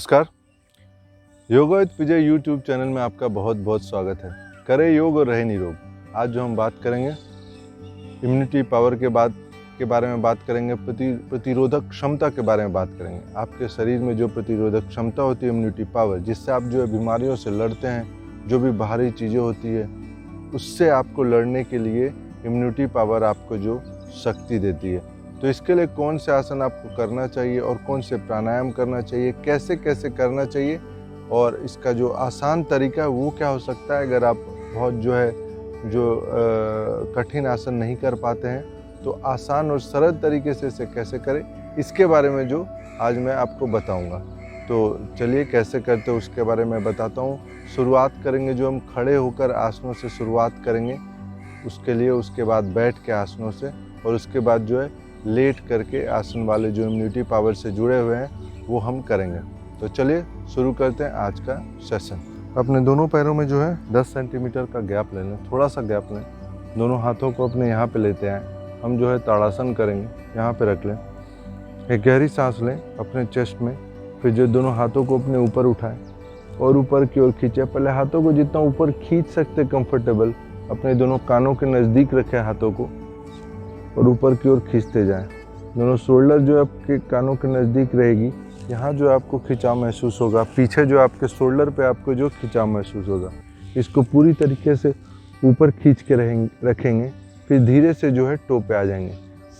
नमस्कार। Yoga with Vijay YouTube channel में आपका बहुत बहुत स्वागत है। करें योग और रहे निरोग। आज जो हम बात करेंगे इम्यूनिटी पावर के बारे में बात करेंगे, प्रतिरोधक क्षमता के बारे में बात करेंगे। आपके शरीर में जो प्रतिरोधक क्षमता होती है, इम्यूनिटी पावर, जिससे आप जो है बीमारियों से लड़ते हैं, जो भी बाहरी चीज़ें होती है उससे आपको लड़ने के लिए इम्यूनिटी पावर आपको जो शक्ति देती है। तो इसके लिए कौन से आसन आपको करना चाहिए और कौन से प्राणायाम करना चाहिए, कैसे कैसे करना चाहिए और इसका जो आसान तरीका है वो क्या हो सकता है। अगर आप बहुत कठिन आसन नहीं कर पाते हैं तो आसान और सरल तरीके से इसे कैसे करें, इसके बारे में जो आज मैं आपको बताऊंगा। तो चलिए कैसे करते हैं उसके बारे में बताता हूँ। शुरुआत करेंगे जो हम खड़े होकर आसनों से शुरुआत करेंगे, उसके लिए उसके बाद बैठ के आसनों से, और उसके बाद जो है लेट करके आसन वाले जो इम्यूनिटी पावर से जुड़े हुए हैं वो हम करेंगे। तो चलिए शुरू करते हैं आज का सेशन। अपने दोनों पैरों में जो है 10 सेंटीमीटर का गैप ले लें, थोड़ा सा गैप लें। दोनों हाथों को अपने यहाँ पे लेते आएँ। हम जो है ताड़ासन करेंगे, यहाँ पे रख लें। एक गहरी सांस लें अपने चेस्ट में, फिर जो दोनों हाथों को अपने ऊपर उठाएं और ऊपर की ओर खींचे। पहले हाथों को जितना ऊपर खींच सकते कंफर्टेबल, अपने दोनों कानों के नज़दीक रखें हाथों को और ऊपर की ओर खींचते जाएं। दोनों शोल्डर जो आपके कानों के नज़दीक रहेगी, यहाँ जो आपको खिंचाव महसूस होगा, पीछे जो आपके शोल्डर पे आपको जो खिंचाव महसूस होगा, इसको पूरी तरीके से ऊपर खींच के रखेंगे। फिर धीरे से जो है टो पे आ जाएंगे,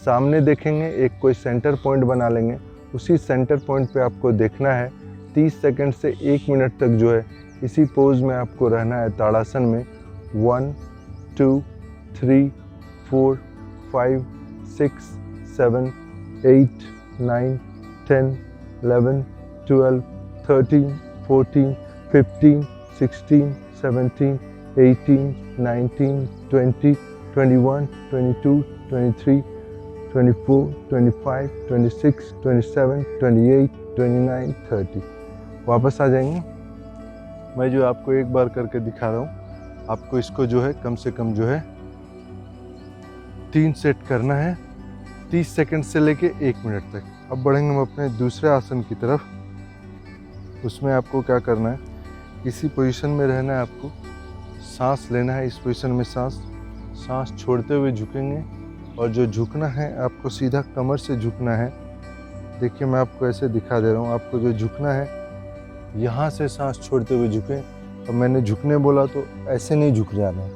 सामने देखेंगे, एक कोई सेंटर पॉइंट बना लेंगे। उसी सेंटर पॉइंट पे आपको देखना है 30 सेकंड से 1 मिनट तक जो है इसी पोज में आपको रहना है ताड़ासन में। 1 2 3 4 5 6 7 8 9 10 11 12 13 14 15 16 17 18 19 20 21 22 23 24 25 26 27 28 29 30। वापस आ जाएंगे। मैं जो आपको एक बार करके दिखा रहा हूँ, आपको इसको जो है कम से कम जो है 3 सेट करना है, 30 सेकंड से लेके 1 मिनट तक। अब बढ़ेंगे हम अपने दूसरे आसन की तरफ। उसमें आपको क्या करना है, इसी पोजीशन में रहना है आपको, सांस लेना है इस पोजीशन में, सांस छोड़ते हुए झुकेंगे। और जो झुकना है आपको सीधा कमर से झुकना है। देखिए मैं आपको ऐसे दिखा दे रहा हूँ, आपको जो झुकना है यहाँ से सांस छोड़ते हुए झुकें। और मैंने झुकने बोला तो ऐसे नहीं झुक जाना है,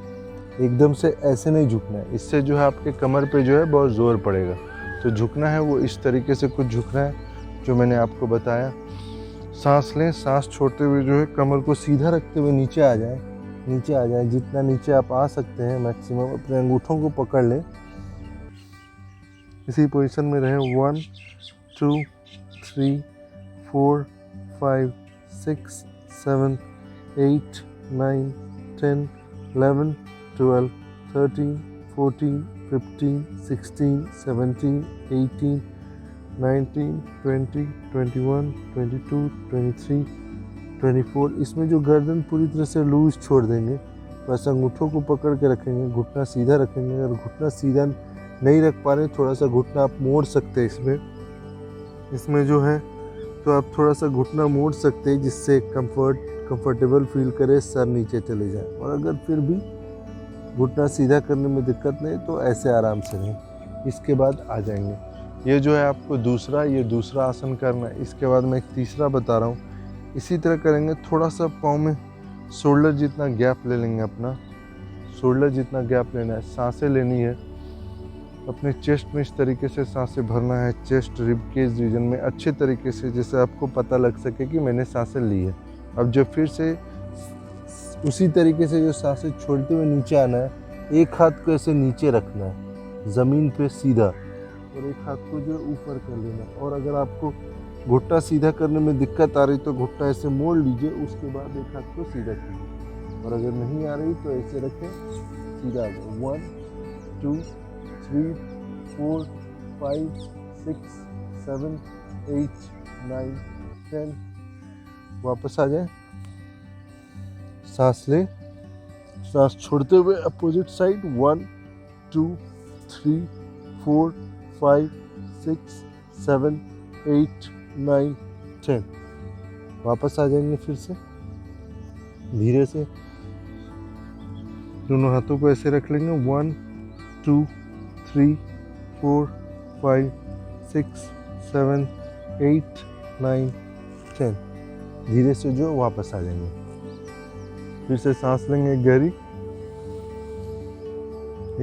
एकदम से ऐसे नहीं झुकना है, इससे जो है आपके कमर पे जो है बहुत ज़ोर पड़ेगा। तो झुकना है वो इस तरीके से कुछ झुकना है जो मैंने आपको बताया। सांस लें, सांस छोड़ते हुए जो है कमर को सीधा रखते हुए नीचे आ जाए, जितना नीचे आप आ सकते हैं मैक्सिमम। अपने अंगूठों को पकड़ लें, इसी पोजीशन में रहें। 1 2 3 4 5 6 7 8 9 10 11 12 13 14 15 16 17 18 19 20 21 22 23 24। इसमें जो गर्दन पूरी तरह से लूज छोड़ देंगे, बस अंगूठों को पकड़ के रखेंगे, घुटना सीधा रखेंगे। अगर घुटना सीधा नहीं रख पा रहे, थोड़ा सा घुटना आप मोड़ सकते हैं। इसमें जो है तो आप थोड़ा सा घुटना मोड़ सकते हैं, जिससे कंफर्टेबल फील करे, सर नीचे चले जाए। और अगर फिर भी घुटना सीधा करने में दिक्कत नहीं तो ऐसे आराम से रहें। इसके बाद आ जाएंगे, ये जो है आपको दूसरा आसन करना है। इसके बाद मैं एक तीसरा बता रहा हूँ, इसी तरह करेंगे। थोड़ा सा पाँव में शोल्डर जितना गैप ले लेंगे, अपना शोल्डर जितना गैप लेना है। सांसें लेनी है अपने चेस्ट में, इस तरीके से सांसें भरना है, चेस्ट रिब केज रीजन में अच्छे तरीके से, जैसे आपको पता लग सके कि मैंने सांसें ली है। अब जब फिर से उसी तरीके से जो सांसें छोड़ते हुए नीचे आना है, एक हाथ को ऐसे नीचे रखना है ज़मीन पे सीधा, और एक हाथ को जो ऊपर कर लेना है। और अगर आपको घुटना सीधा करने में दिक्कत आ रही तो घुटना ऐसे मोड़ लीजिए, उसके बाद एक हाथ को सीधा कीजिए। और अगर नहीं आ रही तो ऐसे रखें, सीधा आ जाए। 1 2 3 4 5 6 7 8 9 10। वापस आ जाए, सांस लें, सांस छोड़ते हुए अपोजिट साइड। 1 2 3 4 5 6 7 8 9 10। वापस आ जाएंगे। फिर से धीरे से दोनों हाथों को ऐसे रख लेंगे। 1 2 3 4 5 6 7 8 9 10। धीरे से जो वापस आ जाएंगे। फिर से सांस लेंगे एक गहरी,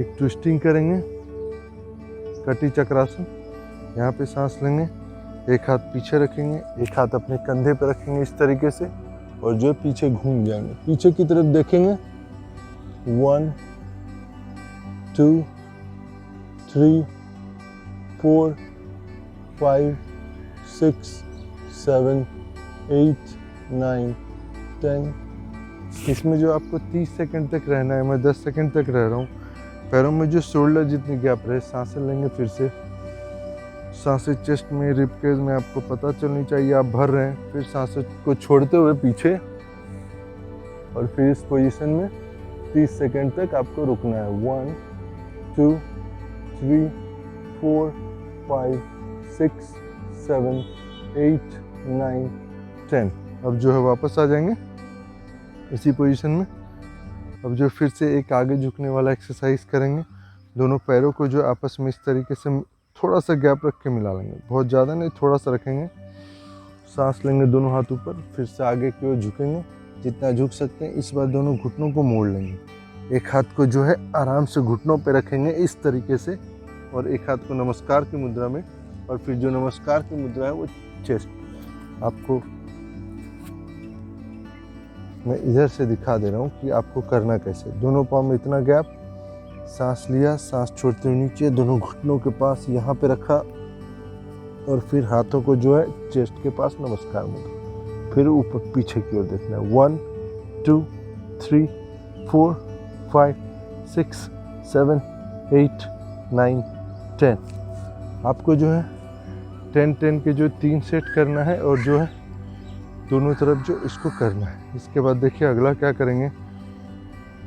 एक ट्विस्टिंग करेंगे कटी चक्रासन। यहाँ पे सांस लेंगे, एक हाथ पीछे रखेंगे, एक हाथ अपने कंधे पे रखेंगे इस तरीके से, और जो पीछे घूम जाएंगे, पीछे की तरफ देखेंगे। 1 2 3 4 5 6 7 8 9 10। इसमें जो आपको 30 सेकंड तक रहना है, मैं 10 सेकंड तक रह रहा हूँ। पैरों में जो शोल्डर जितनी गैप रहे, सांसें लेंगे। फिर से सांसें चेस्ट में, रिब केज में आपको पता चलनी चाहिए आप भर रहे हैं। फिर सांसों को छोड़ते हुए पीछे, और फिर इस पोजीशन में 30 सेकंड तक आपको रुकना है। 1 2 3 4 5 6 7 8 9 10। अब जो है वापस आ जाएंगे इसी पोजीशन में। अब जो फिर से एक आगे झुकने वाला एक्सरसाइज करेंगे। दोनों पैरों को जो आपस में इस तरीके से थोड़ा सा गैप रख के मिला लेंगे, बहुत ज़्यादा नहीं, थोड़ा सा रखेंगे। सांस लेंगे, दोनों हाथ ऊपर, फिर से आगे की ओर झुकेंगे जितना झुक सकते हैं। इस बार दोनों घुटनों को मोड़ लेंगे। एक हाथ को जो है आराम से घुटनों पे रखेंगे इस तरीके से, और एक हाथ को नमस्कार की मुद्रा में, और फिर जो नमस्कार की मुद्रा है वो चेस्ट। आपको मैं इधर से दिखा दे रहा हूँ कि आपको करना कैसे। दोनों पाँव में इतना गैप, सांस लिया, सांस छोड़ते हुए नीचे, दोनों घुटनों के पास यहाँ पे रखा, और फिर हाथों को जो है चेस्ट के पास नमस्कार मुद्रा। फिर ऊपर पीछे की ओर देखना है। 1 2 3 4 5 6 7 8 9 10। आपको जो है 10-10 के जो 3 सेट करना है, और जो है दोनों तरफ जो इसको करना है। इसके बाद देखिए अगला क्या करेंगे।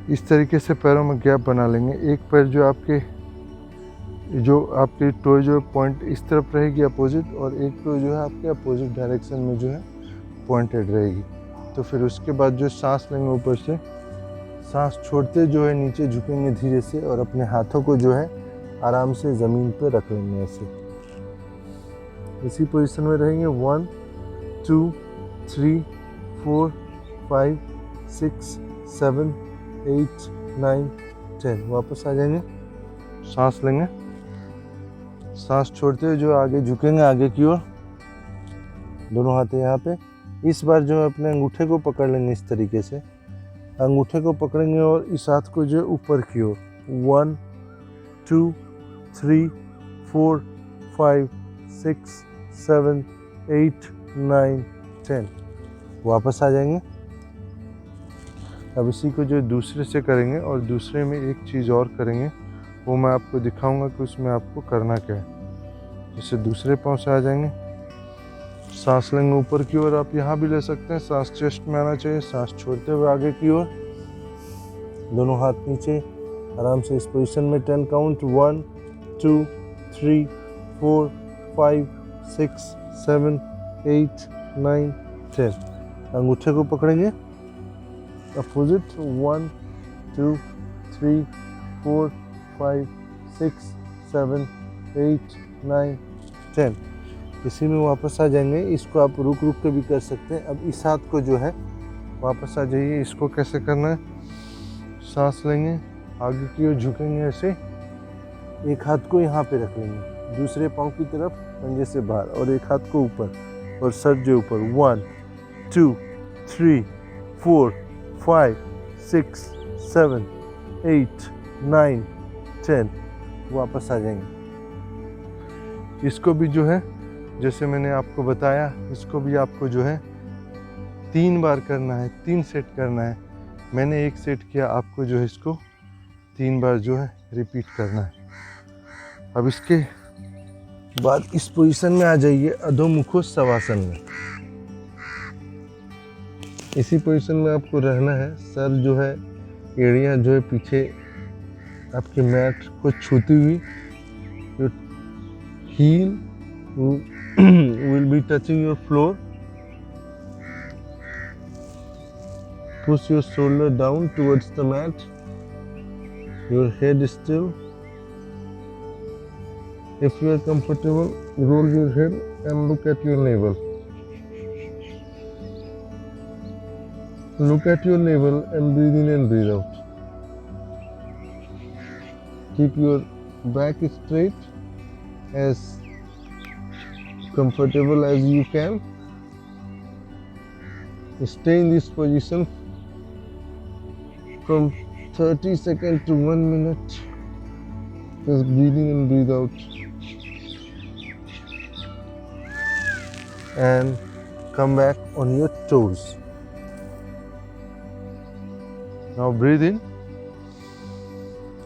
इस तरीके से पैरों में गैप बना लेंगे। एक पैर जो आपके टो जो पॉइंट इस तरफ रहेगी अपोजिट, और एक टो जो है आपके अपोजिट डायरेक्शन में जो है पॉइंटेड रहेगी। तो फिर उसके बाद जो सांस लेंगे, ऊपर से सांस छोड़ते जो है नीचे झुकेंगे धीरे से, और अपने हाथों को जो है आराम से ज़मीन पे रख लेंगे ऐसे। इसी पोजीशन में रहेंगे। 1 2 3 4 5 6 7 8 9 10। वापस आ जाएंगे, सांस लेंगे, सांस छोड़ते हुए जो आगे झुकेंगे आगे की ओर, दोनों हाथ यहाँ पे। इस बार जो अपने अंगूठे को पकड़ लेंगे इस तरीके से, अंगूठे को पकड़ेंगे और इस हाथ को जो ऊपर की ओर। 1 2 3 4 5 6 7 8 9 10। वापस आ जाएंगे। अब इसी को जो दूसरे से करेंगे, और दूसरे में एक चीज़ और करेंगे, वो मैं आपको दिखाऊंगा कि उसमें आपको करना क्या है। जैसे दूसरे पाँव से आ जाएंगे, सांस लेंगे ऊपर की ओर। आप यहाँ भी ले सकते हैं, सांस चेस्ट में आना चाहिए। सांस छोड़ते हुए आगे की ओर, दोनों हाथ नीचे, आराम से इस पोजीशन में 10 काउंट। 1 2 3 4 5 6 7 8 9 10। अंगूठे को पकड़ेंगे अपोजिट। 1 2 3 4 5 6 7 8 9 10। इसी में वापस आ जाएंगे। इसको आप रुक रुक के भी कर सकते हैं। अब इस हाथ को जो है वापस आ जाइए। इसको कैसे करना है, सांस लेंगे, आगे की ओर झुकेंगे ऐसे, एक हाथ को यहाँ पे रख लेंगे, दूसरे पाँव की तरफ पंजे से बाहर, और एक हाथ को ऊपर और सर जो ऊपर। 1 2 3 4 5 6 7 8 9 10। वापस आ जाएंगे। इसको भी जो है जैसे मैंने आपको बताया, इसको भी आपको जो है 3 बार करना है, 3 सेट करना है। मैंने 1 सेट किया, आपको जो है इसको 3 बार जो है रिपीट करना है। अब इसके बाद इस पोजीशन में आ जाइए, अधोमुखो शवासन में। इसी पोजीशन में आपको रहना है। सर जो है, एड़ियाँ जो है पीछे आपके मैट को छूती हुई, heel will be touching your floor, push your shoulder down towards the mat. Your head is still. If you are comfortable, roll your head and look at your navel. Look at your navel and breathe in and breathe out. Keep your back straight, as comfortable as you can. Stay in this position from 30 seconds to 1 minute. Just breathe in and breathe out. And come back on your toes. Now breathe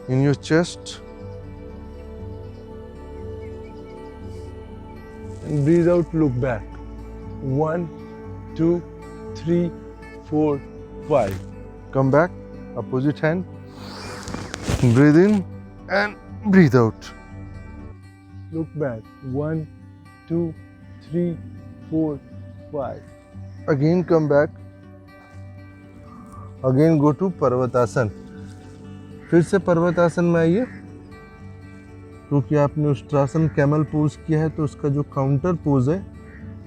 in your chest and breathe out, look back. 1, 2, 3, 4, 5. Come back, opposite hand. Breathe in and breathe out. Look back. 1, 2, 3, 4, 5. Again come back. Again go to पर्वतासन. फिर से पर्वतासन में आइए. क्योंकि आपने Ushtrasana camel pose किया है तो उसका जो काउंटर पोज है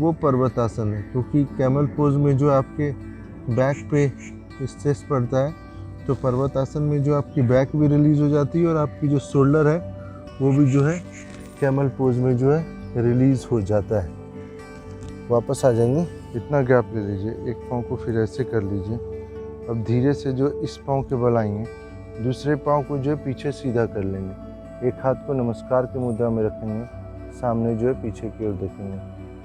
वो पर्वतासन है. क्योंकि कैमल पोज में जो आपके बैक पे स्ट्रेस पड़ता है, तो पर्वतासन में जो आपकी बैक भी रिलीज हो जाती है और आपकी जो शोल्डर है वो भी जो है कैमल पोज में जो है रिलीज हो जाता है. वापस आ जाएंगे. इतना गैप ले लीजिए. एक पाँव को फिर ऐसे कर लीजिए. अब धीरे से जो इस पाँव के बल आएंगे, दूसरे पाँव को जो है पीछे सीधा कर लेंगे. एक हाथ को नमस्कार के मुद्रा में रखेंगे, सामने जो है पीछे की ओर देखेंगे.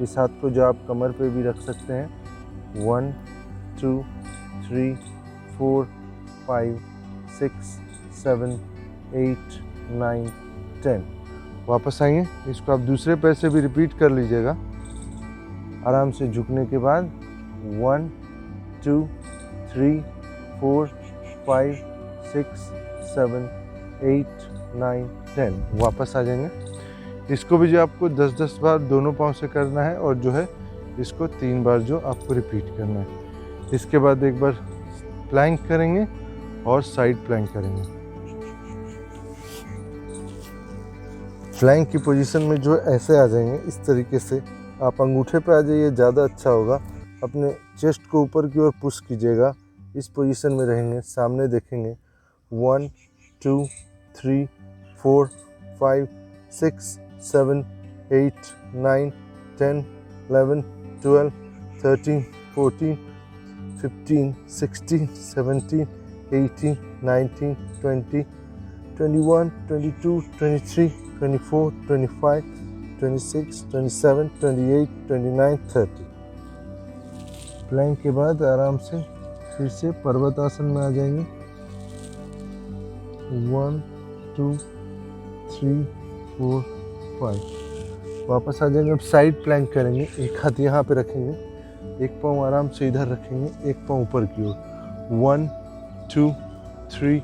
इस हाथ को जो आप कमर पे भी रख सकते हैं. 1, 2, 3, 4, 5, 6, 7, 8, 9, 10. वापस आएंगे. इसको आप दूसरे पैर से भी रिपीट कर लीजिएगा. आराम से झुकने के बाद 1, 2, 3, 4, 5, 6, 7, 8, 9, 10. वापस आ जाएंगे. इसको भी जो आपको 10-10 बार दोनों पाँव से करना है और जो है इसको 3 बार जो आपको रिपीट करना है. इसके बाद एक बार प्लैंक करेंगे और साइड प्लैंक करेंगे. प्लैंक की पोजीशन में जो ऐसे आ जाएंगे. इस तरीके से आप अंगूठे पे आ जाइए, ज़्यादा अच्छा होगा. अपने चेस्ट को ऊपर की ओर पुश कीजिएगा. इस पोजीशन में रहेंगे, सामने देखेंगे. 1, 2, 3, 4, 5, 6, 7, 8, 9, 10, 11, 12, 13, 14, 15, 16, 17, 18, 19, 20, 21, 22, 23, 24, 25, 26, 27, 28, 29, 30. प्लैंक के बाद आराम से फिर से पर्वतासन में आ जाएंगे. 1, 2, 3, 4, 5. वापस आ जाएंगे. अब साइड प्लैंक करेंगे. एक हाथ यहाँ पे रखेंगे, एक पाँव आराम से इधर रखेंगे, एक पाँव ऊपर की ओर. 1, 2, 3,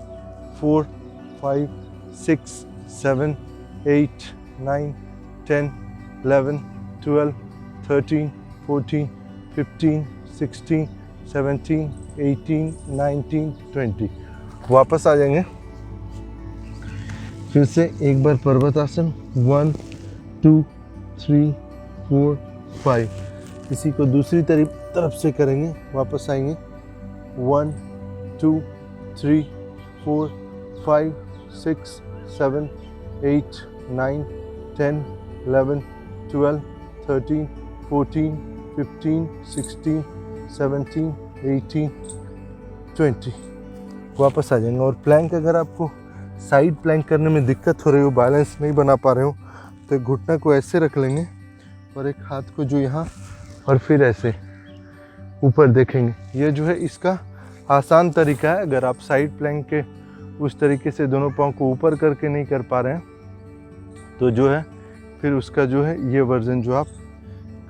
4, 5, 6, 7, 8, 9, 10, 11, 12, 13, 14, 15, 16, 17, 18, 19, 20. वापस आ जाएंगे. फिर से एक बार पर्वतासन. 1, 2, 3, 4, 5. इसी को दूसरी तरफ से करेंगे. वापस आएंगे. 1, 2, 3, 4, 5, 6, 7, 8, 9, 10, 11, 12, 13, 14, 15, 16, 17, 18, 20. वापस आ जाएंगे. और प्लैंक अगर आपको साइड प्लैंक करने में दिक्कत हो रही हो, बैलेंस नहीं बना पा रहे हो, तो घुटना को ऐसे रख लेंगे और एक हाथ को जो यहाँ और फिर ऐसे ऊपर देखेंगे. ये जो है इसका आसान तरीका है. अगर आप साइड प्लैंक के उस तरीके से दोनों पाँव को ऊपर करके नहीं कर पा रहे हैं, तो जो है फिर उसका जो है ये वर्जन जो आप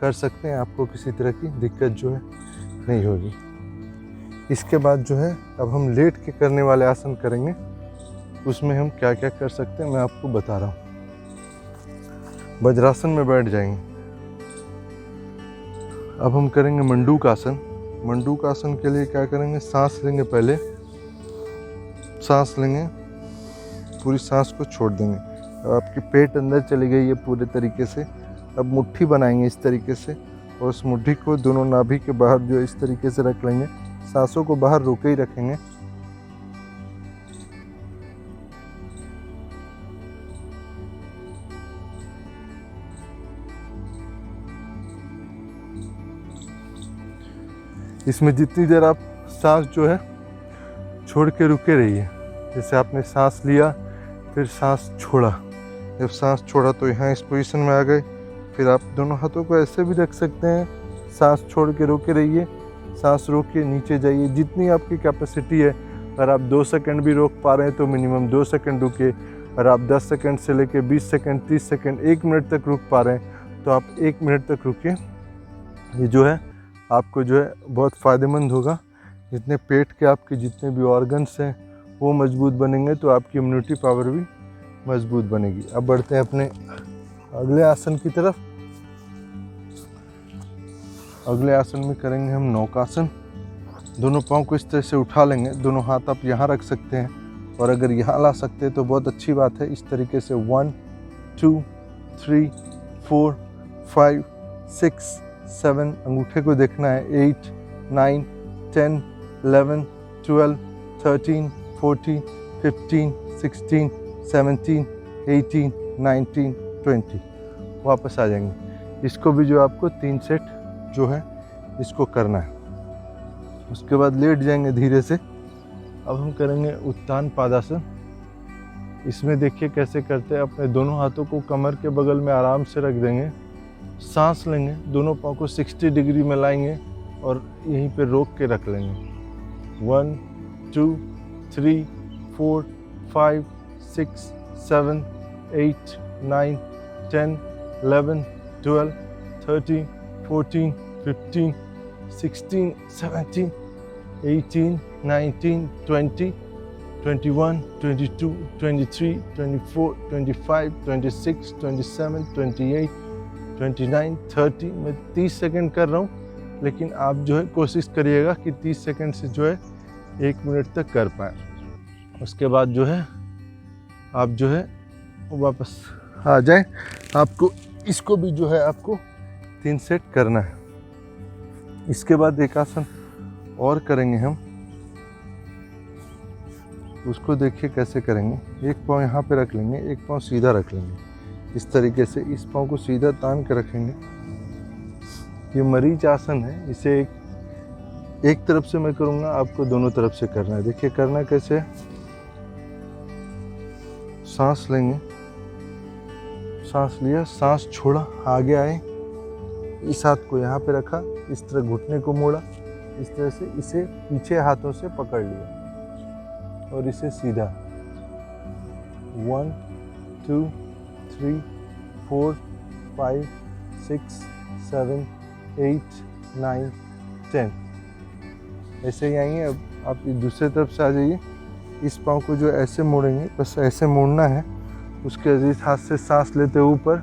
कर सकते हैं. आपको किसी तरह की दिक्कत जो है नहीं होगी. इसके बाद जो है अब हम लेट के करने वाले आसन करेंगे. उसमें हम क्या क्या कर सकते हैं मैं आपको बता रहा हूँ. वज्रासन में बैठ जाएंगे. अब हम करेंगे मंडूक आसन. मंडूक आसन के लिए क्या करेंगे, सांस लेंगे, पहले सांस लेंगे, पूरी सांस को छोड़ देंगे। अब आपकी पेट अंदर चली गई है पूरे तरीके से। अब मुट्ठी बनाएंगे इस तरीके से, और उस मुट्ठी को दोनों नाभि के बाहर जो इस तरीके से रख लेंगे। सांसों को बाहर रोके ही रखेंगे। इसमें जितनी देर आप सांस जो है छोड़ के रुके रहिए। जैसे आपने सांस लिया, फिर सांस छोड़ा, जब सांस छोड़ा तो यहाँ इस पोजीशन में आ गए। फिर आप दोनों हाथों को ऐसे भी रख सकते हैं, सांस छोड़ के रोके रहिए, सांस रोक के नीचे जाइए, जितनी आपकी कैपेसिटी है। अगर आप 2 सेकंड भी रोक पा रहे हैं तो मिनिमम 2 सेकंड रुकिए। अगर आप 10 सेकंड से लेके 20 सेकंड, 30 सेकंड, 1 मिनट तक रुक पा रहे हैं तो आप 1 मिनट तक रुकिए। ये जो है आपको जो है बहुत फ़ायदेमंद होगा। जितने पेट के आपके जितने भी ऑर्गन्स हैं वो मजबूत बनेंगे तो आपकी इम्यूनिटी पावर भी मजबूत बनेगी। अब बढ़ते हैं अपने अगले आसन की तरफ। अगले आसन में करेंगे हम नौकासन। दोनों पाँव को इस तरह से उठा लेंगे। दोनों हाथ आप यहाँ रख सकते हैं, और अगर यहाँ ला सकते हैं तो बहुत अच्छी बात है। इस तरीके से 1 2 3 4 5 6 7, अंगूठे को देखना है, 8 9 10 11 12 13 14 15 16 17 18 19 20। वापस आ जाएंगे। इसको भी जो आपको 3 सेट जो है इसको करना है। उसके बाद लेट जाएंगे धीरे से। अब हम करेंगे उत्तान पादासन। इसमें देखिए कैसे करते हैं। अपने दोनों हाथों को कमर के बगल में आराम से रख देंगे, सांस लेंगे, दोनों पाँव को 60 डिग्री में लाएंगे और यहीं पे रोक के रख लेंगे। 1 2 3 4 5 6 7 8 9 10 11 12 13 14 15 16 17 18 19 20 21 22 23 24 25 26 27 28 29 30। मैं 30 सेकंड कर रहा हूँ, लेकिन आप जो है कोशिश करिएगा कि 30 सेकंड से जो है 1 मिनट तक कर पाए। उसके बाद जो है आप जो है वापस आ जाए। आपको इसको भी जो है आपको 3 सेट करना है। इसके बाद एक आसन और करेंगे हम, उसको देखिए कैसे करेंगे। एक पाँव यहाँ पे रख लेंगे, एक पाँव सीधा रख लेंगे। इस तरीके से इस पाँव को सीधा तान के रखेंगे। ये मरीच आसन है। इसे एक तरफ से मैं करूँगा, आपको दोनों तरफ से करना है। देखिए करना कैसे है। सांस लेंगे, सांस लिया, सांस छोड़ा, आगे आए, इस हाथ को यहाँ पे रखा, इस तरह घुटने को मोड़ा, इस तरह से इसे पीछे हाथों से पकड़ लिया और इसे सीधा 1 2 3 4 5 6 7 8 9 10। ऐसे ही आएंगे। अब आप दूसरे तरफ से आ जाइए। इस पाँव को जो ऐसे मोड़ेंगे, बस ऐसे मोड़ना है। उसके इस हाथ से सांस लेते हुए ऊपर,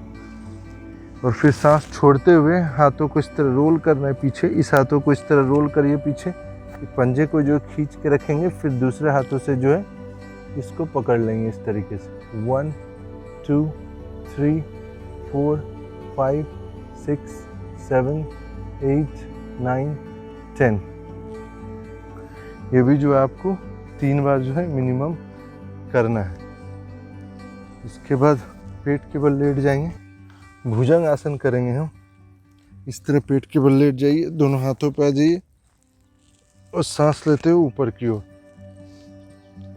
और फिर सांस छोड़ते हुए हाथों को इस तरह रोल करना है पीछे। इस हाथों को इस तरह रोल करिए पीछे, पंजे को जो खींच के रखेंगे, फिर दूसरे हाथों से जो है इसको पकड़ लेंगे इस तरीके से। 1 2 3 4 5 6 7 8 9 10। ये भी जो है आपको 3 बार जो है मिनिमम करना है। इसके बाद पेट के बल लेट जाएंगे, भुजंग आसन करेंगे हम। इस तरह पेट के बल लेट जाइए, दोनों हाथों पे आ जाइए और सांस लेते हुए ऊपर की ओर।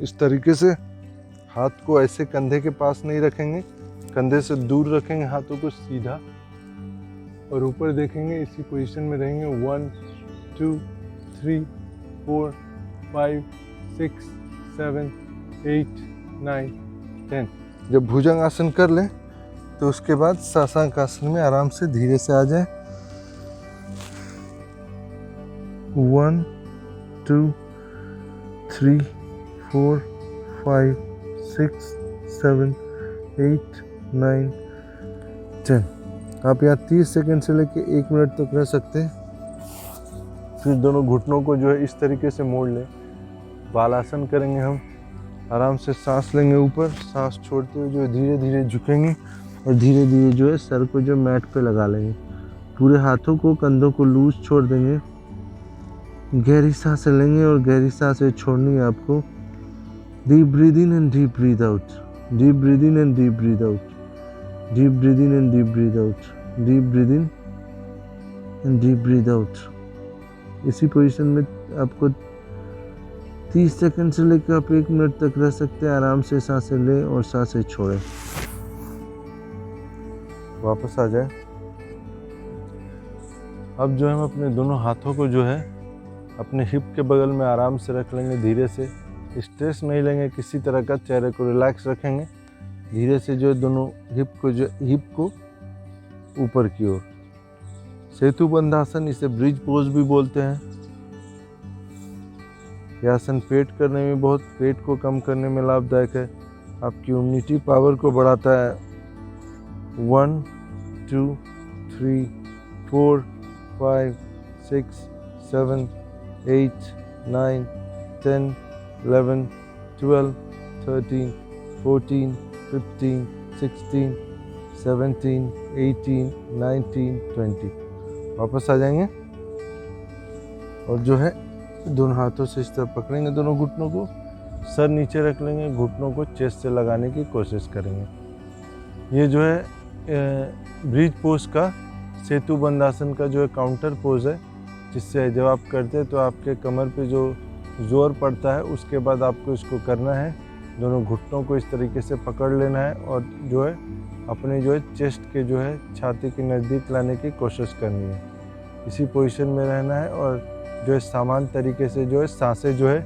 इस तरीके से हाथ को ऐसे कंधे के पास नहीं रखेंगे, कंधे से दूर रखेंगे, हाथों को सीधा और ऊपर देखेंगे। इसी पोजीशन में रहेंगे। 1 2 3 4 5 6 7 8 9 10। जब भुजंग आसन कर लें तो उसके बाद सासांग आसन में आराम से धीरे से आ जाए। 1 2 3 4 5 6 7 8 9 10। आप यहाँ 30 सेकंड से लेके 1 मिनट तक रह सकते हैं। फिर दोनों घुटनों को जो है इस तरीके से मोड़ लें। बालासन करेंगे हम। आराम से सांस लेंगे ऊपर, सांस छोड़ते हुए जो है धीरे धीरे झुकेंगे और धीरे धीरे जो है सर को जो मैट पे लगा लेंगे। पूरे हाथों को, कंधों को लूज छोड़ देंगे। गहरी सांसें लेंगे और गहरी सांसें छोड़नी है आपको। Deep breathe in and deep breathe out, deep breathe in and deep breathe out, deep breathe in and deep breathe out, deep breathe in and deep breathe out. इसी पोजीशन में आपको 30 सेकंड से लेकर आप 1 मिनट तक रह सकते हैं। आराम से सांसें लें और सांसें छोड़ें। वापस आ जाए। अब जो है हम अपने दोनों हाथों को जो है अपने हिप के बगल में आराम से रख लेंगे। धीरे से, स्ट्रेस नहीं लेंगे किसी तरह का, चेहरे को रिलैक्स रखेंगे। धीरे से जो दोनों हिप को ऊपर की ओर। सेतु बंधासन, इसे ब्रिज पोज भी बोलते हैं। यह आसन पेट को कम करने में लाभदायक है। आपकी इम्यूनिटी पावर को बढ़ाता है। 1 2 3 4 5 6 7 8 9 10 11 12 13 14 15 16 17 18 19 20। वापस आ जाएंगे और जो है दोनों हाथों से इस तरह पकड़ेंगे दोनों घुटनों को, सर नीचे रख लेंगे, घुटनों को चेस्ट से लगाने की कोशिश करेंगे। ये जो है ब्रिज पोज का, सेतु बंधासन का जो है काउंटर पोज है, जिससे जब आप करते हैं तो आपके कमर पे जो जोर पड़ता है उसके बाद आपको इसको करना है। दोनों घुटनों को इस तरीके से पकड़ लेना है और जो है अपने जो है चेस्ट के जो है छाती के नज़दीक लाने की कोशिश करनी है। इसी पोजीशन में रहना है और जो है समान तरीके से जो है सांसें जो है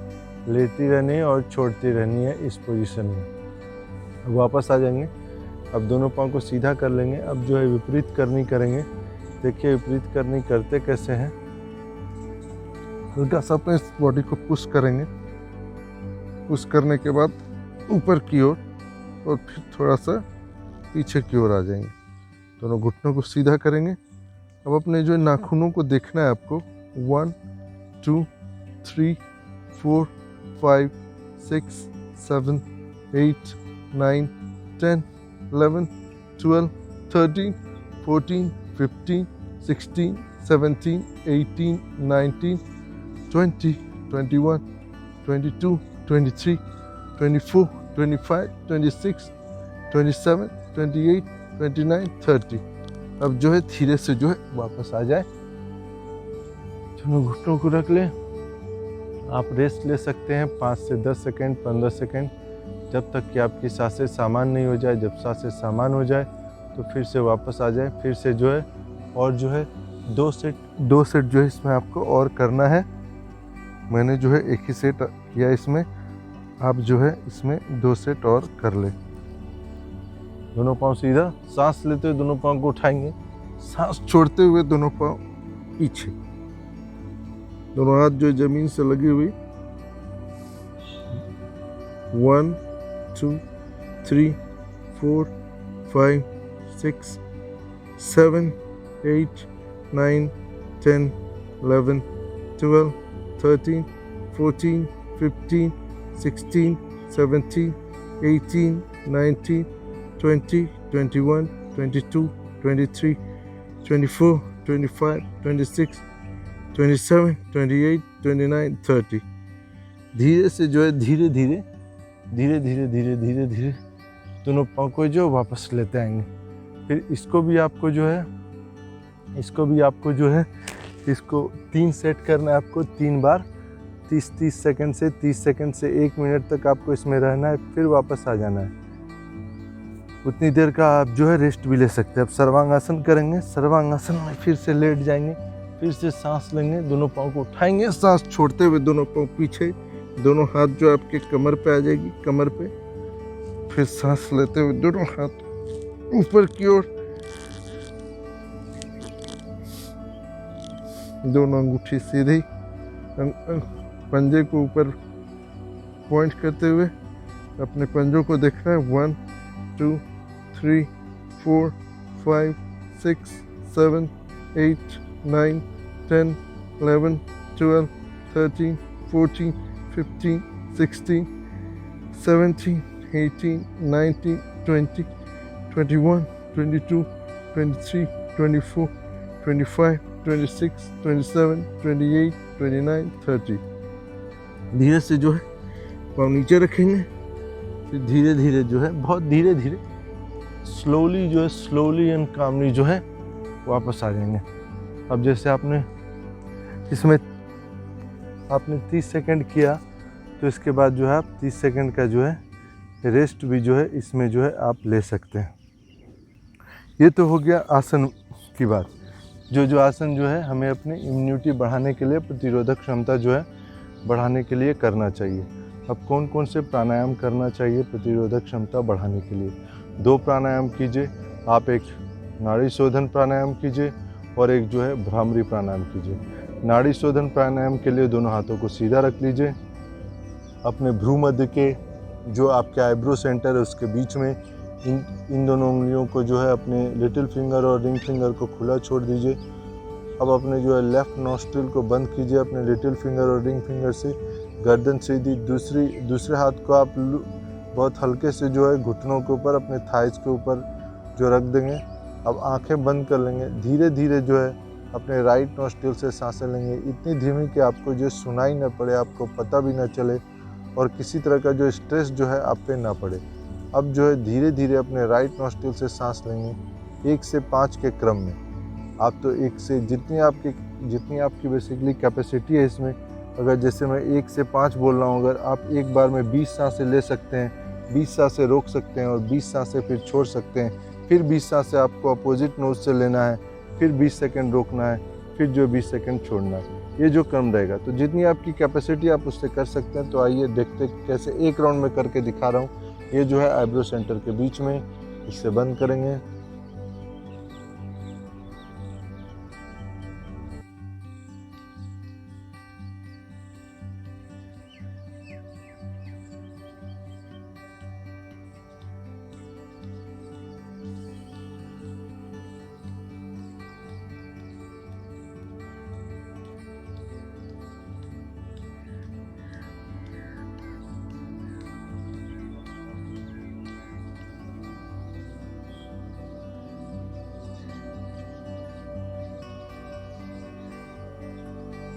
लेती रहनी है और छोड़ती रहनी है इस पोजीशन में। वापस आ जाएंगे। अब दोनों पाँव को सीधा कर लेंगे। अब जो है विपरीत करनी करेंगे। देखिए विपरीत करनी करते कैसे हैं। हल्का सा अपने बॉडी को पुश करेंगे। पुश करने के बाद ऊपर की ओर और फिर थोड़ा सा पीछे की ओर आ जाएंगे। दोनों घुटनों को सीधा करेंगे। अब अपने जो नाखूनों को देखना है आपको। 1 2 3 4 5 6 7 8 9 10 11 12 13 14 15 16 17 18 19 20 21 22 23 24 25 26 27 28 29 30। अब जो है धीरे से जो है वापस आ जाए। दोनों घुटनों को रख लें। आप रेस्ट ले सकते हैं 5 से 10 सेकेंड, 15 सेकेंड, जब तक कि आपकी सांसें सामान नहीं हो जाए। जब सांसें सामान हो जाए तो फिर से वापस आ जाए। फिर से जो है और जो है 2 सेट जो है इसमें आपको और करना है। मैंने जो है एक ही सेट किया इसमें, आप जो है इसमें 2 सेट और कर ले। दोनों पाँव सीधा, सांस लेते हुए दोनों पाँव को उठाएंगे, सांस छोड़ते हुए दोनों पाँव पीछे, दोनों हाथ जो जमीन से लगी हुई। 1 2 3 4 5 6 7 8 9 10 11 12 13 14 15 16 17 18 19 20 21 22 23 24 25 26 27 28 29 30। धीरे से जो है धीरे धीरे दोनों पाँव को जो वापस लेते आएंगे। फिर इसको भी आपको इसको 3 सेट करना है आपको 3 बार। 30 सेकंड से 30 सेकंड से 1 मिनट तक आपको इसमें रहना है। फिर वापस आ जाना है। उतनी देर का आप जो है रेस्ट भी ले सकते हैं। अब सर्वांगासन करेंगे। सर्वांगासन में फिर से लेट जाएंगे, फिर से सांस लेंगे, दोनों पाँव को उठाएंगे, सांस छोड़ते हुए दोनों पाँव पीछे, दोनों हाथ जो आपके कमर पे आ जाएगी, कमर पे। फिर सांस लेते हुए दोनों हाथ ऊपर की ओर, दोनों अंगूठी सीधी, पंजे को ऊपर पॉइंट करते हुए अपने पंजों को देखना है। 1 2 3 4 5 6 7 8 9 10 11 12, 13, 14, 15, 16, 17, 18, 19, 20, 21, 22, 23, 24, 25, 26, 27, 28, 29, 30। धीरे से जो है पाँव नीचे रखेंगे, फिर धीरे धीरे जो है, बहुत धीरे धीरे, स्लोली जो है, स्लोली एंड कामली जो है वापस आ जाएंगे। अब जैसे आपने इसमें 30 सेकंड किया, तो इसके बाद जो है आप 30 सेकंड का जो है रेस्ट भी जो है इसमें जो है आप ले सकते हैं। ये तो हो गया आसन की बात। जो आसन जो है हमें अपनी इम्यूनिटी बढ़ाने के लिए, प्रतिरोधक क्षमता जो है बढ़ाने के लिए करना चाहिए। अब कौन कौन से प्राणायाम करना चाहिए प्रतिरोधक क्षमता बढ़ाने के लिए? 2 प्राणायाम कीजिए आप। एक नाड़ी शोधन प्राणायाम कीजिए और एक जो है भ्रामरी प्राणायाम कीजिए। नाड़ी शोधन प्राणायाम के लिए दोनों हाथों को सीधा रख लीजिए। अपने भ्रू मध्य के जो आपके आईब्रो सेंटर है उसके बीच में इन दोनों उंगलियों को जो है अपने लिटिल फिंगर और रिंग फिंगर को खुला छोड़ दीजिए। अब अपने जो है लेफ़्ट नॉस्ट्रिल को बंद कीजिए अपने लिटिल फिंगर और रिंग फिंगर से। गर्दन सीधी, दूसरे हाथ को आप बहुत हल्के से जो है घुटनों के ऊपर, अपने थाइस के ऊपर जो रख देंगे। अब आंखें बंद कर लेंगे। धीरे धीरे जो है अपने राइट नॉस्ट्रिल से सांसें लेंगे, इतनी धीमी कि आपको जो सुनाई न पड़े, आपको पता भी न चले और किसी तरह का जो स्ट्रेस जो है आप पे ना पड़े। अब जो है धीरे धीरे अपने राइट नॉस्ट्रिल से सांस लेंगे 1 से 5 के क्रम में। आप तो 1 से जितनी आपकी बेसिकली कैपेसिटी है इसमें, अगर जैसे मैं 1 से 5 बोल रहा हूँ, अगर आप एक बार में 20 सांसें ले सकते हैं, 20 सांसें रोक सकते हैं और 20 सांसें फिर छोड़ सकते हैं, फिर 20 सांसें आपको अपोजिट नोज से लेना है, फिर 20 सेकंड रोकना है, फिर जो 20 सेकंड छोड़ना है, ये जो क्रम रहेगा। तो जितनी आपकी कैपेसिटी आप उससे कर सकते हैं। तो आइए देखते कैसे एक राउंड में करके दिखा रहा हूँ। ये जो है आईब्रो सेंटर के बीच में, इससे बंद करेंगे।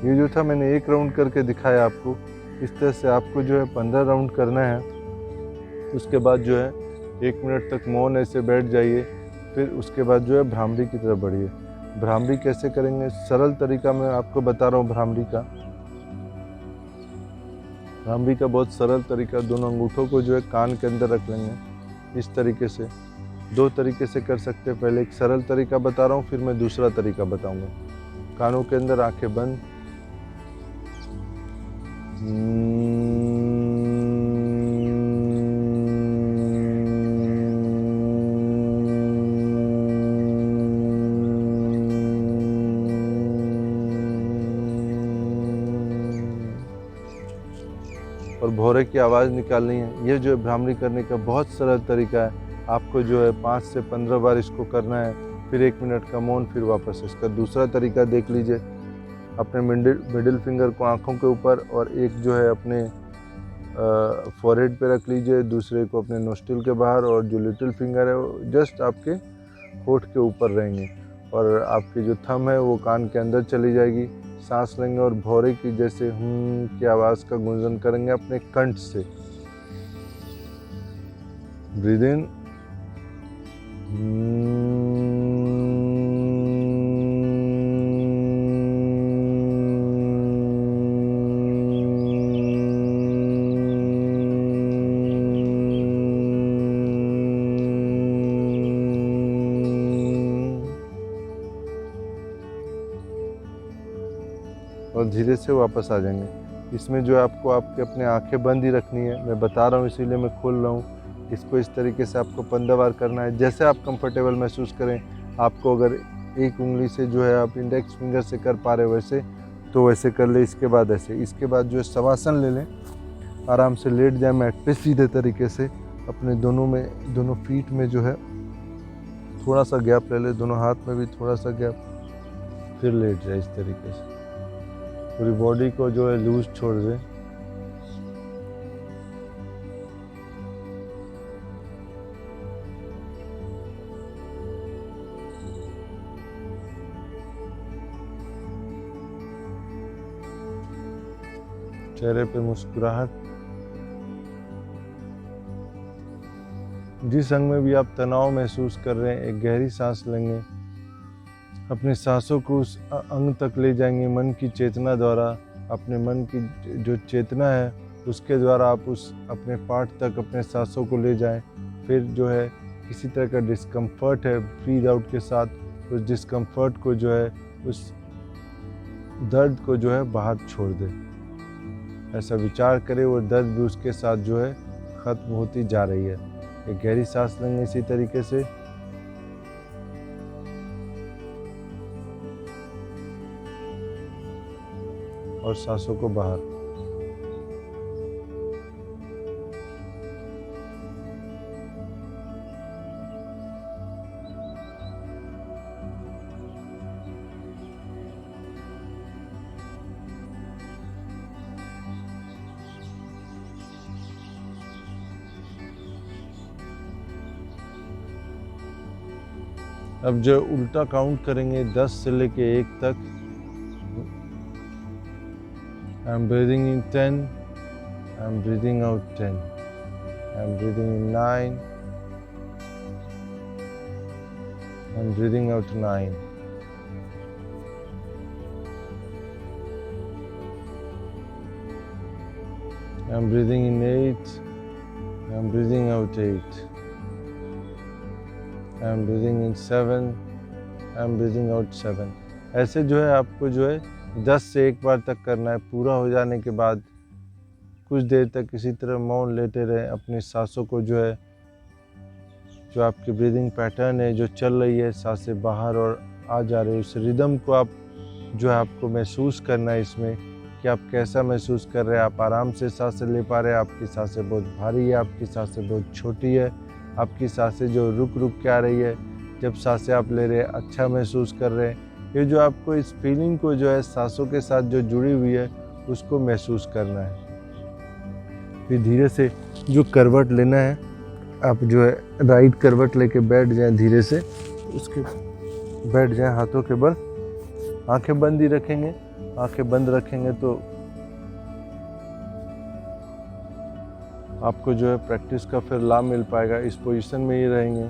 ये जो था मैंने एक राउंड करके दिखाया आपको। इस तरह से आपको जो है 15 राउंड करना है। उसके बाद जो है 1 मिनट तक मौन ऐसे बैठ जाइए। फिर उसके बाद जो है भ्रामरी की तरफ बढ़िए। भ्रामरी कैसे करेंगे, सरल तरीका मैं आपको बता रहा हूँ। भ्रामरी का बहुत सरल तरीका, दोनों अंगूठों को जो है कान के अंदर रख लेंगे इस तरीके से। 2 तरीके से कर सकते हैं। पहले एक सरल तरीका बता रहा हूँ, फिर मैं दूसरा तरीका बताऊँगा। कानों के अंदर आंखें बंद, और भौरे की आवाज़ निकालनी है। ये जो है भ्रामरी करने का बहुत सरल तरीका है। आपको जो है 5 से 15 बार इसको करना है, फिर 1 मिनट का मौन, फिर वापस। इसका दूसरा तरीका देख लीजिए। अपने मिडिल फिंगर को आँखों के ऊपर और एक जो है अपने फॉरहेड पे रख लीजिए, दूसरे को अपने नोस्ट्रिल के बाहर, और जो लिटिल फिंगर है वो जस्ट आपके होठ के ऊपर रहेंगे, और आपकी जो थंब है वो कान के अंदर चली जाएगी। सांस लेंगे और भौरे की जैसे की आवाज़ का गुंजन करेंगे अपने कंठ से। ब्रीद इन, और धीरे से वापस आ जाएंगे। इसमें जो आपको आपके अपने आंखें बंद ही रखनी है। मैं बता रहा हूँ इसीलिए मैं खोल रहा हूँ। इसको इस तरीके से आपको 15 बार करना है, जैसे आप कंफर्टेबल महसूस करें। आपको अगर एक उंगली से जो है आप इंडेक्स फिंगर से कर पा रहे हो वैसे, तो वैसे कर ले। इसके बाद ऐसे, इसके बाद जो है शवासन ले लें, आराम से लेट जाए मैट पे सीधे तरीके से। अपने दोनों फीट में जो है थोड़ा सा गैप ले ले, दोनों हाथ में भी थोड़ा सा गैप, फिर लेट जाए इस तरीके से। पूरी बॉडी को जो है लूज छोड़ दें। चेहरे पे मुस्कुराहट। जिस अंग में भी आप तनाव महसूस कर रहे हैं, एक गहरी सांस लेंगे, अपने सांसों को उस अंग तक ले जाएंगे मन की चेतना द्वारा। अपने मन की जो चेतना है उसके द्वारा आप उस अपने पार्ट तक अपने सांसों को ले जाएं। फिर जो है किसी तरह का डिस्कम्फर्ट है, ब्रीद आउट के साथ उस डिस्कम्फर्ट को जो है, उस दर्द को जो है बाहर छोड़ दें। ऐसा विचार करें वो दर्द भी उसके साथ जो है ख़त्म होती जा रही है। एक गहरी सांस लेंगे इसी तरीके से। और सांसों को बाहर। अब जो उल्टा काउंट करेंगे 10 से लेके 1 तक। I am breathing in 10, I am breathing out 10, I am breathing in 9, I am breathing out 9, I am breathing in 8, I am breathing out 8, I am breathing in 7, I am breathing out 7। ऐसे जो है आपको जो है 10 से 1 बार तक करना है। पूरा हो जाने के बाद कुछ देर तक इसी तरह मौन लेटे रहें। अपनी सांसों को जो है, जो आपकी ब्रीदिंग पैटर्न है जो चल रही है, सांसें बाहर और आ जा रही है, उस रिदम को आप जो है आपको महसूस करना है इसमें कि आप कैसा महसूस कर रहे हैं। आप आराम से सांसें ले पा रहे हैं, आपकी सांसें बहुत भारी है, आपकी सांसें बहुत छोटी है, आपकी सांसें जो रुक रुक के आ रही है। जब सांसें आप ले रहे हैं अच्छा महसूस कर रहे हैं। ये जो आपको इस फीलिंग को जो है सांसों के साथ जो जुड़ी हुई है उसको महसूस करना है। फिर धीरे से जो करवट लेना है, आप जो है राइट करवट लेके बैठ जाएं धीरे से। उसके बैठ जाएं हाथों के बल, आंखें बंद ही रखेंगे। आंखें बंद रखेंगे तो आपको जो है प्रैक्टिस का फिर लाभ मिल पाएगा। इस पोजीशन में ही रहेंगे,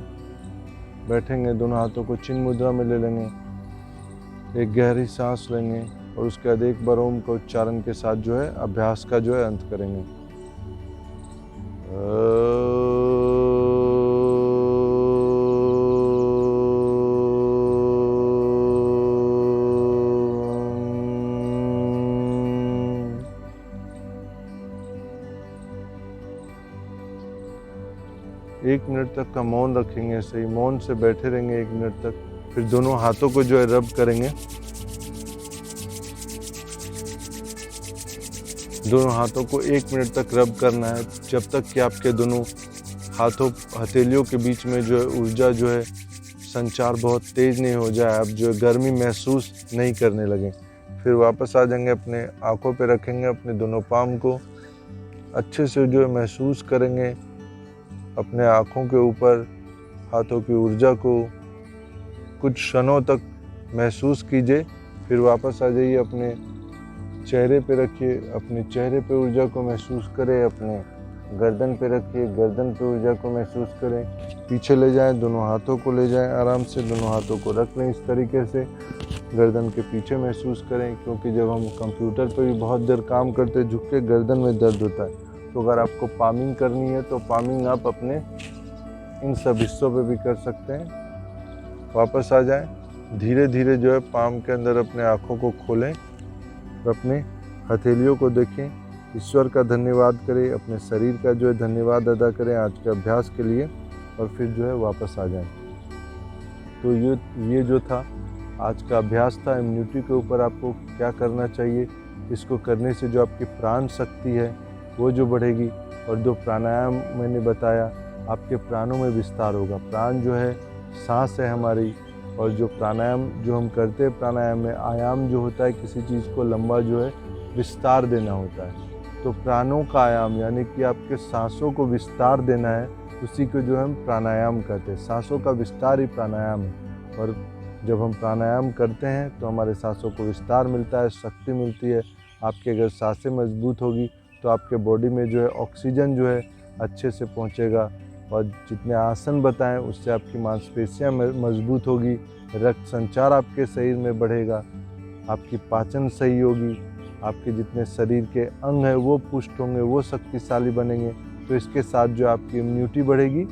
बैठेंगे, दोनों हाथों को चिन्ह मुद्रा में ले लेंगे, एक गहरी सांस लेंगे और उसके बाद एक बार ओम का उच्चारण के साथ जो है अभ्यास का जो है अंत करेंगे। एक मिनट तक का मौन रखेंगे, ऐसे ही मौन से बैठे रहेंगे 1 मिनट तक। फिर दोनों हाथों को जो है रब करेंगे। दोनों हाथों को 1 मिनट तक रब करना है, जब तक कि आपके दोनों हाथों हथेलियों के बीच में जो है ऊर्जा जो है संचार बहुत तेज नहीं हो जाए, आप जो है गर्मी महसूस नहीं करने लगें। फिर वापस आ जाएंगे, अपने आंखों पे रखेंगे अपने दोनों पाम को, अच्छे से जो है महसूस करेंगे अपने आँखों के ऊपर हाथों की ऊर्जा को। कुछ क्षणों तक महसूस कीजिए, फिर वापस आ जाइए, अपने चेहरे पे रखिए, अपने चेहरे पे ऊर्जा को महसूस करें, अपने गर्दन पे रखिए, गर्दन पे ऊर्जा को महसूस करें। पीछे ले जाएं, दोनों हाथों को ले जाएं, आराम से दोनों हाथों को रख लें इस तरीके से, गर्दन के पीछे महसूस करें। क्योंकि जब हम कंप्यूटर पर भी बहुत देर काम करते झुक के गर्दन में दर्द होता है, तो अगर आपको पामिंग करनी है तो पामिंग आप अपने इन सब हिस्सों पे भी कर सकते हैं। वापस आ जाएं, धीरे धीरे जो है पाम के अंदर अपने आँखों को खोलें और अपने हथेलियों को देखें। ईश्वर का धन्यवाद करें, अपने शरीर का जो है धन्यवाद अदा करें आज के अभ्यास के लिए, और फिर जो है वापस आ जाएं। तो ये जो था आज का अभ्यास था इम्यूनिटी के ऊपर आपको क्या करना चाहिए। इसको करने से जो आपकी प्राण शक्ति है वो जो बढ़ेगी, और जो प्राणायाम मैंने बताया आपके प्राणों में विस्तार होगा। प्राण जो है सांस है हमारी, और जो प्राणायाम जो हम करते हैं, प्राणायाम में आयाम जो होता है किसी चीज़ को लंबा जो है विस्तार देना होता है। तो प्राणों का आयाम यानी कि आपके सांसों को विस्तार देना है, उसी को जो हम प्राणायाम कहते हैं। सांसों का विस्तार ही प्राणायाम है। और जब हम प्राणायाम करते हैं तो हमारे सांसों को विस्तार मिलता है, शक्ति मिलती है। आपकी अगर सांसें मजबूत होगी तो आपके बॉडी में जो है ऑक्सीजन जो है अच्छे से पहुंचेगा। और जितने आसन बताएं उससे आपकी मांसपेशियां मजबूत होगी, रक्त संचार आपके शरीर में बढ़ेगा, आपकी पाचन सही होगी, आपके जितने शरीर के अंग हैं वो पुष्ट होंगे, वो शक्तिशाली बनेंगे। तो इसके साथ जो आपकी इम्यूनिटी बढ़ेगी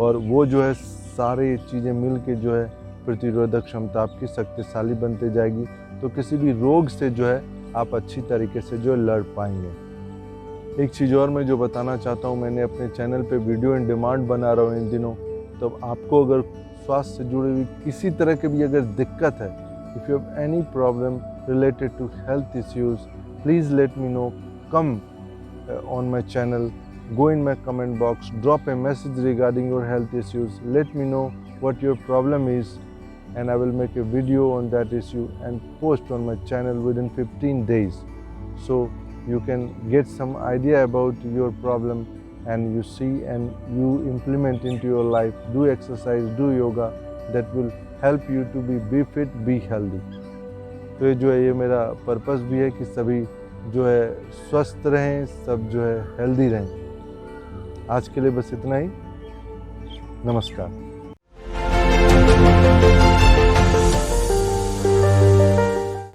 और वो जो है सारी चीज़ें मिल के जो है प्रतिरोधक क्षमता आपकी शक्तिशाली बनती जाएगी। तो किसी भी रोग से जो है आप अच्छी तरीके से जो लड़ पाएंगे। एक चीज़ और मैं जो बताना चाहता हूँ, मैंने अपने चैनल पे वीडियो इन डिमांड बना रहा हूँ इन दिनों। तो आपको अगर स्वास्थ्य से जुड़ी हुई किसी तरह की भी अगर दिक्कत है, if you have any problem related to health issues, please let me know. Come on my channel, go in my comment box, drop a message regarding your health issues, let me know what your problem is, and I will make a video on that issue and post on my channel within 15 days, so you can get some idea about your problem and you see and you implement into your life. Do exercise, do yoga, that will help you to be fit, be healthy. तो ये जो है ये मेरा purpose भी है कि सभी जो है स्वस्थ रहें, सब जो है हेल्दी रहें। आज के लिए बस इतना ही। नमस्कार।